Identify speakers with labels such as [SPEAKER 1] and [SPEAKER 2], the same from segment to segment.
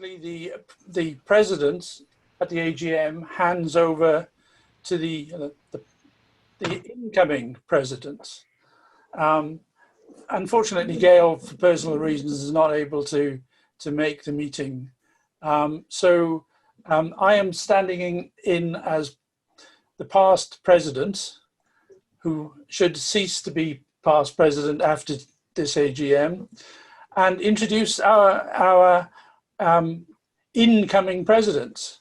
[SPEAKER 1] Unfortunately, the president at the AGM hands over to the incoming president. Unfortunately, Gail, for personal reasons, is not able to make the meeting. So I am standing in as the past president, who should cease to be past president after this AGM, and introduce our incoming president,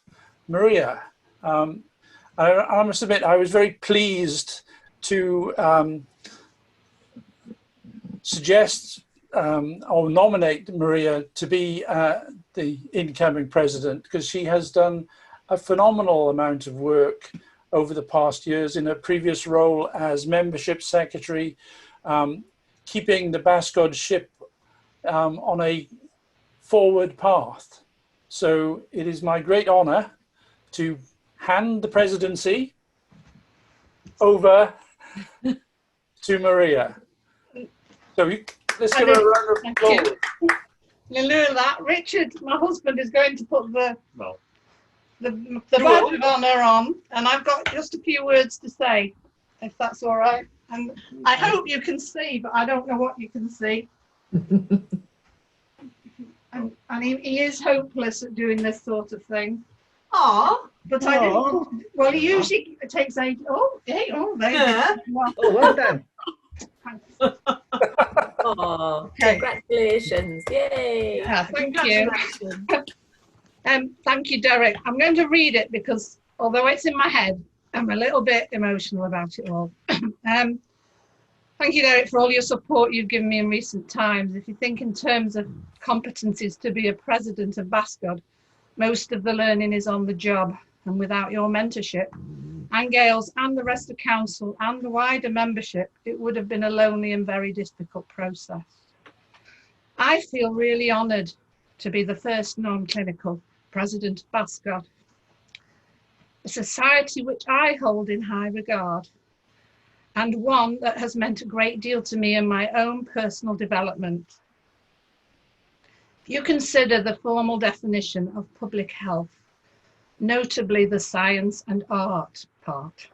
[SPEAKER 1] Maria. I must admit, I was very pleased to suggest or nominate Maria to be the incoming president, because she has done a phenomenal amount of work over the past years in her previous role as membership secretary, keeping the BASCD ship on a forward path. So it is my great honor to hand the presidency over to Maria. So let's give her a round of applause.
[SPEAKER 2] In lieu of that, Richard, my husband, is going to put the badge of honour on, and I've got just a few words to say, if that's all right. And I hope you can see, but I don't know what you can see. and he is hopeless at doing this sort of thing.
[SPEAKER 3] Oh,
[SPEAKER 2] but I didn't want to, well, he usually takes eight. Oh, hey, oh, there you go.
[SPEAKER 4] Oh, well done.
[SPEAKER 3] oh, congratulations. Yay.
[SPEAKER 2] Yeah, thank you. Thank you, Derek. I'm going to read it because although it's in my head, I'm a little bit emotional about it all. Thank you, Derek, for all your support you've given me in recent times. If you think in terms of competencies to be a president of BASCD, most of the learning is on the job, and without your mentorship and Gail's and the rest of council and the wider membership, it would have been a lonely and very difficult process. I feel really honoured to be the first non-clinical president of BASCD, a society which I hold in high regard, and one that has meant a great deal to me in my own personal development. If you consider the formal definition of public health, notably the science and art part,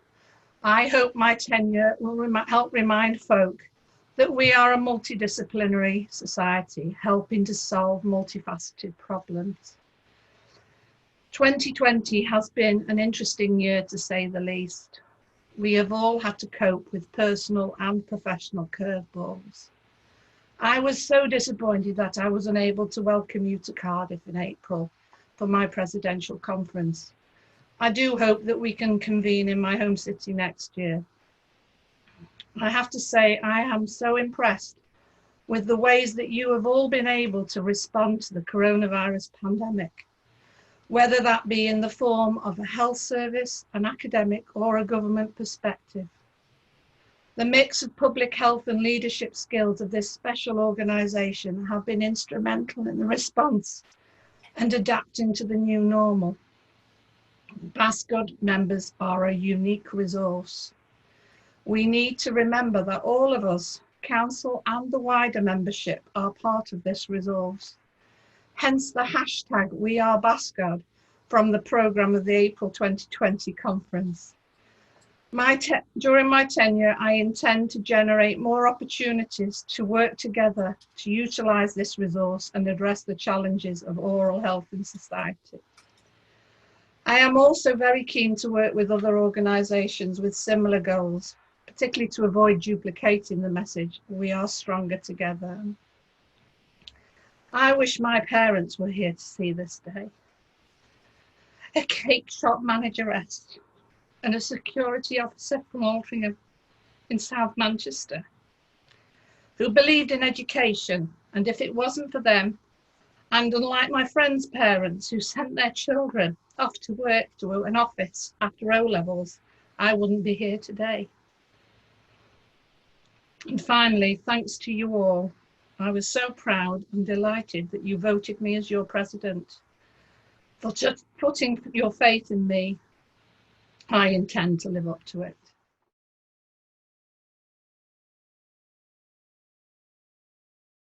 [SPEAKER 2] I hope my tenure will help remind folk that we are a multidisciplinary society helping to solve multifaceted problems. 2020 has been an interesting year, to say the least. We have all had to cope with personal and professional curveballs. I was so disappointed that I was unable to welcome you to Cardiff in April for my presidential conference. I do hope that we can convene in my home city next year. I have to say, I am so impressed with the ways that you have all been able to respond to the coronavirus pandemic, whether that be in the form of a health service, an academic, or a government perspective. The mix of public health and leadership skills of this special organisation have been instrumental in the response and adapting to the new normal. BASCD members are a unique resource. We need to remember that all of us, council and the wider membership, are part of this resource. Hence the hashtag #WeAreBASCD from the programme of the April 2020 conference. During my tenure, I intend to generate more opportunities to work together to utilise this resource and address the challenges of oral health in society. I am also very keen to work with other organisations with similar goals, particularly to avoid duplicating the message, we are stronger together. I wish my parents were here to see this day. A cake shop manageress and a security officer from Altrincham in South Manchester, who believed in education, and if it wasn't for them, and unlike my friends' parents who sent their children off to work to an office after O-levels, I wouldn't be here today. And finally, thanks to you all. I was so proud and delighted that you voted me as your president. For just putting your faith in me, I intend to live up to it.